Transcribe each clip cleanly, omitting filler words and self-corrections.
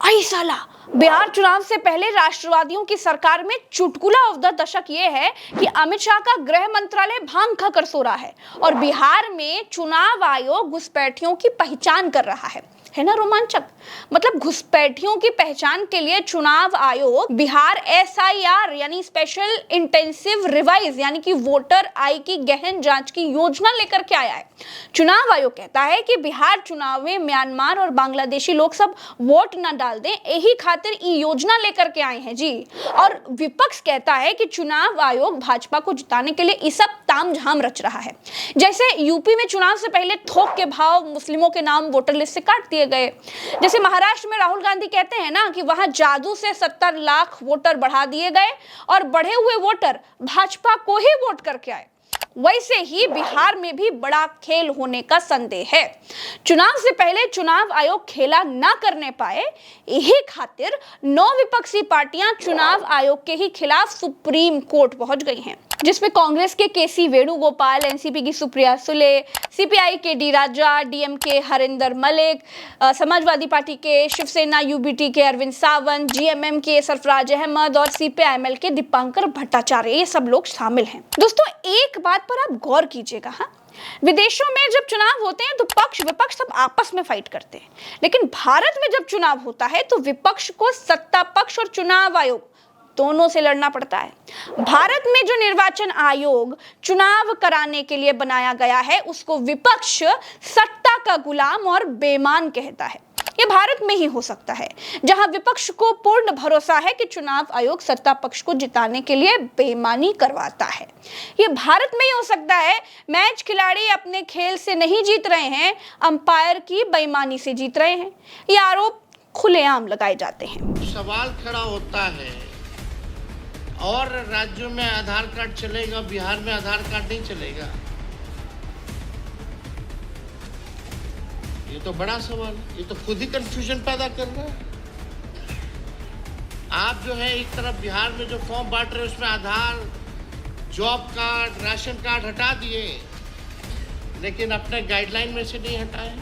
आई साला, बिहार चुनाव से पहले राष्ट्रवादियों की सरकार में चुटकुला ऑफ द दशक ये है कि अमित शाह का गृह मंत्रालय भांग खाकर सो रहा है और बिहार में चुनाव आयोग घुसपैठियों की पहचान कर रहा है ना रोमांचक। मतलब घुसपैठियों की पहचान के लिए चुनाव आयोग बिहार SIR यानी स्पेशल इंटेंसिव रिवाइज यानी कि वोटर आई की गहन जांच की योजना लेकर के आया है। चुनाव आयोग कहता है कि बिहार चुनाव में म्यांमार और बांग्लादेशी लोग सब वोट न डाल दें, यही खातिर ये योजना लेकर के आए हैं जी। और विपक्ष कहता है कि चुनाव आयोग भाजपा को जिताने के लिए ये सब तामझाम रच रहा है। जैसे यूपी में चुनाव से पहले थोक के भाव मुस्लिमों के नाम वोटर लिस्ट से काट दिए गए, जैसे महाराष्ट्र में राहुल गांधी कहते हैं ना कि वहां जादू से 70 लाख वोटर बढ़ा दिए गए और बढ़े हुए वोटर भाजपा को ही वोट करके आए, वैसे ही बिहार में भी बड़ा खेल होने का संदेह है। चुनाव से पहले चुनाव आयोग खेला ना करने पाए, यही खातिर 9 विपक्षी पार्टियां चुनाव आयोग के ही खिलाफ सुप्रीम कोर्ट पहुंच गई हैं, जिसमें कांग्रेस के KC वेणुगोपाल, NCP की सुप्रिया सुले, CPI के D राजा, DMK हरिंदर मलिक, समाजवादी पार्टी के शिवसेना UBT के अरविंद सावंत, GMM के सरफराज अहमद और CPIML के दीपांकर भट्टाचार्य, ये सब लोग शामिल हैं। दोस्तों एक बात पर आप गौर कीजिएगा, हाँ, विदेशों में जब चुनाव होते हैं तो पक्ष विपक्ष सब आपस में फाइट करते हैं, लेकिन भारत में जब चुनाव होता है तो विपक्ष को सत्ता पक्ष और चुनाव आयोग दोनों से लड़ना पड़ता है। भारत में जो निर्वाचन आयोग चुनाव कराने के लिए बनाया गया है उसको विपक्ष सत्ता का गुलाम और बेईमान कहता है। ये भारत में ही हो सकता है जहां विपक्ष को पूर्ण भरोसा है कि चुनाव आयोग सत्ता पक्ष को जिताने के लिए बेईमानी करवाता है। ये भारत में ही हो सकता है मैच खिलाड़ी अपने खेल से नहीं जीत रहे हैं, अंपायर की बेईमानी से जीत रहे हैं। ये आरोप खुलेआम लगाए जाते हैं। सवाल खड़ा होता है, और राज्यों में आधार कार्ड चलेगा, बिहार में आधार कार्ड नहीं चलेगा? ये तो बड़ा सवाल है, ये तो खुद ही कंफ्यूजन पैदा कर रहा है। आप जो है एक तरफ बिहार में जो फॉर्म बांट रहे हैं उसमें आधार, जॉब कार्ड, राशन कार्ड हटा दिए, लेकिन अपने गाइडलाइन में से नहीं हटाए।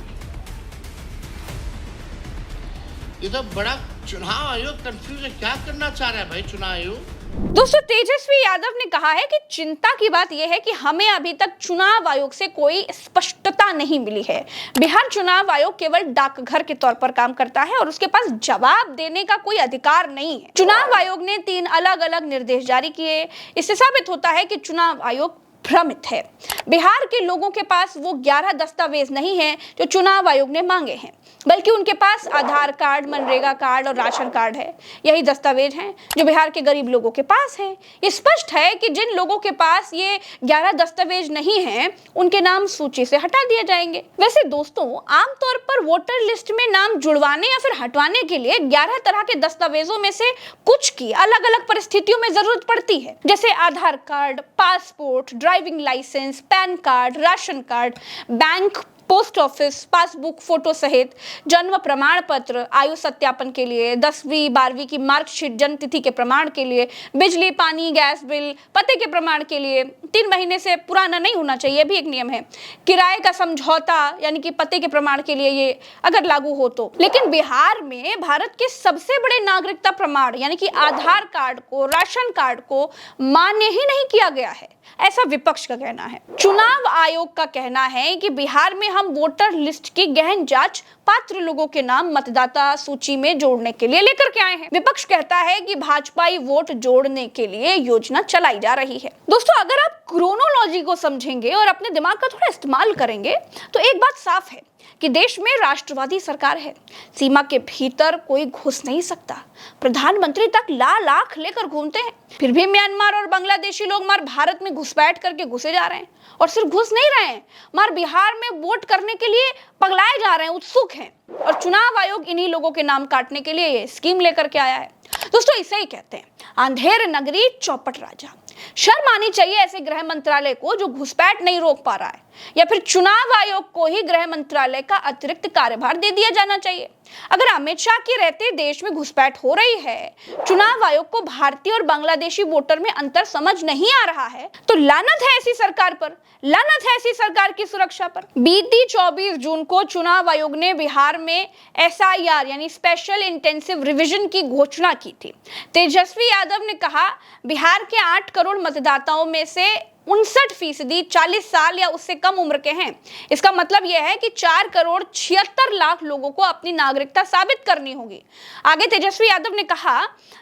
ये तो बड़ा चुनाव आयोग कंफ्यूज है, क्या करना चाह रहा है भाई चुनाव आयोग? दोस्तों तेजस्वी यादव ने कहा है कि चिंता की बात यह है कि हमें अभी तक चुनाव आयोग से कोई स्पष्टता नहीं मिली है। बिहार चुनाव आयोग केवल डाकघर के तौर पर काम करता है और उसके पास जवाब देने का कोई अधिकार नहीं है। चुनाव आयोग ने 3 अलग अलग निर्देश जारी किए। इससे साबित होता है कि चुनाव आयोग भ्रमित है। बिहार के लोगों के पास वो 11 दस्तावेज नहीं है जो चुनाव आयोग ने मांगे हैं, बल्कि उनके पास आधार कार्ड, मनरेगा कार्ड और राशन कार्ड है। यही दस्तावेज हैं जो बिहार के गरीब लोगों के पास हैं। ये स्पष्ट है कि जिन लोगों के पास ये 11 दस्तावेज नहीं हैं, उनके नाम सूची से हटा दिए जाएंगे। वैसे दोस्तों आमतौर पर वोटर लिस्ट में नाम जुड़वाने या फिर हटवाने के लिए 11 तरह के दस्तावेजों में से कुछ की अलग अलग परिस्थितियों में जरूरत पड़ती है, जैसे Aadhaar card, passport, driving licence, PAN card, ration card, bank, post office passbook photo सहित जन्म प्रमाण पत्र, आयु सत्यापन के लिए, 10वीं 12वीं की मार्कशीट, जन्म तिथि के प्रमाण के लिए, बिजली पानी गैस बिल, पते के प्रमाण के लिए 3 महीने से पुराना नहीं होना चाहिए, भी एक नियम है। किराए का समझौता यानी कि पते के प्रमाण के लिए ये अगर लागू हो तो। लेकिन बिहार में भारत के सबसे बड़े नागरिकता प्रमाण यानी कि आधार कार्ड को, राशन कार्ड को मान्य ही नहीं किया गया है, ऐसा विपक्ष का कहना है। चुनाव आयोग का कहना है कि बिहार में हम वोटर लिस्ट की गहन जांच पात्र लोगों के नाम मतदाता सूची में जोड़ने के लिए लेकर के आए हैं। विपक्ष कहता है कि भाजपाई वोट जोड़ने के लिए योजना चलाई जा रही है। दोस्तों अगर आप क्रोनोलॉजी को समझेंगे और अपने दिमाग का थोड़ा इस्तेमाल करेंगे तो एक बात साफ है कि देश में राष्ट्रवादी सरकार है, सीमा के भीतर कोई घुस नहीं सकता। प्रधानमंत्री तक लाख लेकर घूमते हैं, फिर भी म्यांमार और बांग्लादेशी लोग मार भारत में घुसपैठ करके घुसे जा रहे हैं, और सिर्फ घुस नहीं रहे हैं, मार बिहार में वोट करने के लिए पगलाए जा रहे हैं, उत्सुक हैं। और चुनाव आयोग इन्हीं लोगों के नाम काटने के लिए ये स्कीम लेकर के आया है। दोस्तों इसे ही कहते हैं अंधेर नगरी चौपट राजा। शर्म आनी चाहिए ऐसे गृह मंत्रालय को जो घुसपैठ नहीं रोक पा रहा है। या फिर चुनाव आयोग को ही गृह मंत्रालय का अतिरिक्त कार्यभार दे दिया जाना चाहिए? अगर अमित शाह के रहते देश में घुसपैठ हो रही है, चुनाव आयोग को भारतीय और बांग्लादेशी वोटर में अंतर समझ नहीं आ रहा है, तो लानत है ऐसी सरकार पर, लानत है ऐसी सरकार की सुरक्षा पर। बीती 24 जून को चुनाव आयोग ने बिहार में SIR यानी स्पेशल इंटेंसिव रिवीजन की घोषणा की थी। तेजस्वी यादव ने कहा, बिहार के 8 करोड़ मतदाताओं में से 59% 40 साल या उससे कम उम्र के हैं। इसका मतलब यह है कि 4 करोड़ 76 लाख लोगों को अपनी नागरिकता साबित करनी होगी। आगे तेजस्वी यादव ने कहा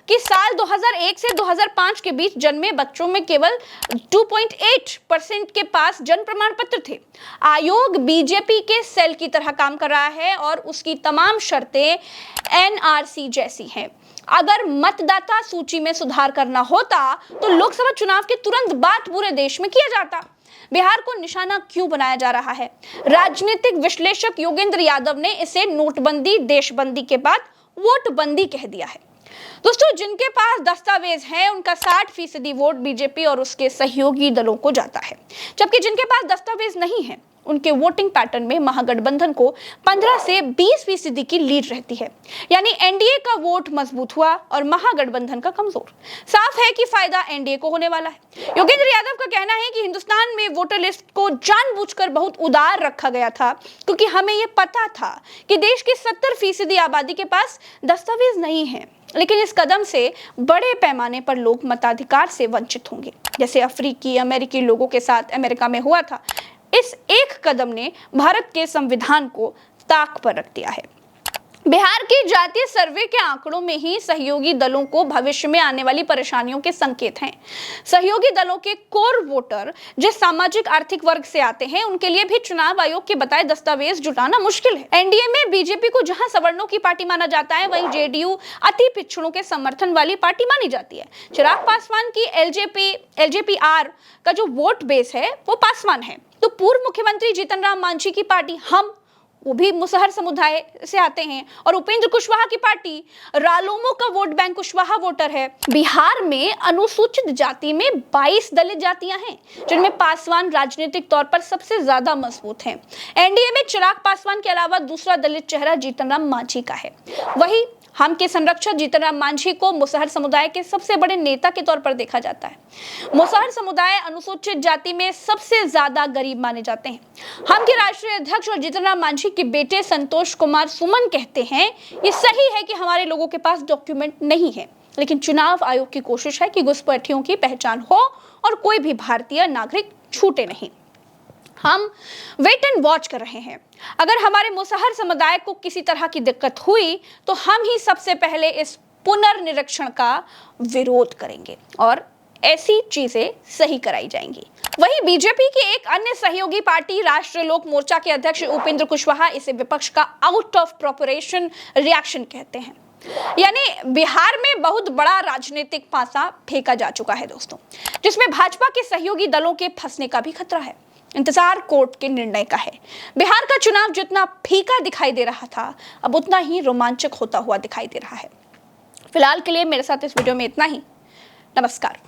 कि साल 2001 से 2005 के बीच जन्मे बच्चों में केवल 2.8% के पास जन्म प्रमाण पत्र थे। आयोग बीजेपी के सेल की तरह काम कर रहा है और उसकी तमाम शर्तें NRC जैसी हैं। अगर मतदाता सूची में सुधार करना होता तो लोकसभा चुनाव के तुरंत बाद पूरे देश में किया जाता। बिहार को निशाना क्यों बनाया जा रहा है? राजनीतिक विश्लेषक योगेंद्र यादव ने इसे नोटबंदी देशबंदी के बाद वोटबंदी कह दिया है। दोस्तों, जिनके पास दस्तावेज है उनका 60% वोट बीजेपी और उसके सहयोगी दलों को जाता है, जबकि जिनके पास दस्तावेज नहीं है उनके वोटिंग पैटर्न में महागठबंधन को 15 से 20% की लीड रहती है। यानी एनडीए का वोट मजबूत हुआ और महागठबंधन का कमजोर। साफ है कि फायदा एनडीए को होने वाला है। योगेंद्र यादव का कहना है कि हिंदुस्तान में वोटर लिस्ट को जानबूझकर बहुत उदार रखा गया था, क्योंकि हमें यह पता था कि देश की 70% आबादी के पास दस्तावेज नहीं है। लेकिन इस कदम से बड़े पैमाने पर लोग मताधिकार से वंचित होंगे, जैसे अफ्रीकी अमेरिकी लोगों के साथ अमेरिका में हुआ था। इस एक कदम ने भारत के संविधान को ताक पर रख दिया है। बिहार के जातीय सर्वे के आंकड़ों में ही सहयोगी दलों को भविष्य में आने वाली परेशानियों के संकेत हैं। सहयोगी दलों के कोर वोटर जिस सामाजिक आर्थिक वर्ग से आते हैं, उनके लिए भी चुनाव आयोग के बताए दस्तावेज जुटाना मुश्किल है। एनडीए में बीजेपी को जहां सवर्णों की पार्टी माना जाता है, वहीं जेडीयू अति पिछड़ों के समर्थन वाली पार्टी मानी जाती है। चिराग पासवान की LJP-R का जो वोट बेस है वो पासवान है, तो पूर्व मुख्यमंत्री जीतन राम मांझी की पार्टी हम वो भी मुसहर समुदाय से आते हैं, और उपेंद्र कुशवाहा की पार्टी रालोमो का वोट बैंक कुशवाहा वोटर है। बिहार में अनुसूचित जाति में 22 दलित जातियां हैं, जिनमें पासवान राजनीतिक तौर पर सबसे ज्यादा मजबूत हैं। एनडीए में चिराग पासवान के अलावा दूसरा दलित चेहरा जीतन राम मांझी का है। वही हम के संरक्षक जीतन राम मांझी को मुसहर समुदाय के सबसे बड़े नेता के तौर पर देखा जाता है। मुसहर समुदाय अनुसूचित जाति में सबसे ज्यादा गरीब माने जाते हैं। हम के राष्ट्रीय अध्यक्ष और जीतन राम मांझी के बेटे संतोष कुमार सुमन कहते हैं, ये सही है कि हमारे लोगों के पास डॉक्यूमेंट नहीं है, लेकिन चुनाव आयोग की कोशिश है कि घुसपैठियों की पहचान हो और कोई भी भारतीय नागरिक छूटे नहीं। हम वेट एंड वॉच कर रहे हैं। अगर हमारे मुसहर समुदाय को किसी तरह की दिक्कत हुई तो हम ही सबसे पहले इस पुनर्निरीक्षण का विरोध करेंगे और ऐसी चीजें सही कराई जाएंगी। वहीं बीजेपी की एक अन्य सहयोगी पार्टी राष्ट्रीय लोक मोर्चा के अध्यक्ष उपेंद्र कुशवाहा इसे विपक्ष का आउट ऑफ प्रोपोर्शन रिएक्शन कहते हैं। यानी बिहार में बहुत बड़ा राजनीतिक पासा फेंका जा चुका है दोस्तों, जिसमें भाजपा के सहयोगी दलों के फंसने का भी खतरा है। इंतजार कोर्ट के निर्णय का है। बिहार का चुनाव जितना फीका दिखाई दे रहा था, अब उतना ही रोमांचक होता हुआ दिखाई दे रहा है। फिलहाल के लिए मेरे साथ इस वीडियो में इतना ही। नमस्कार।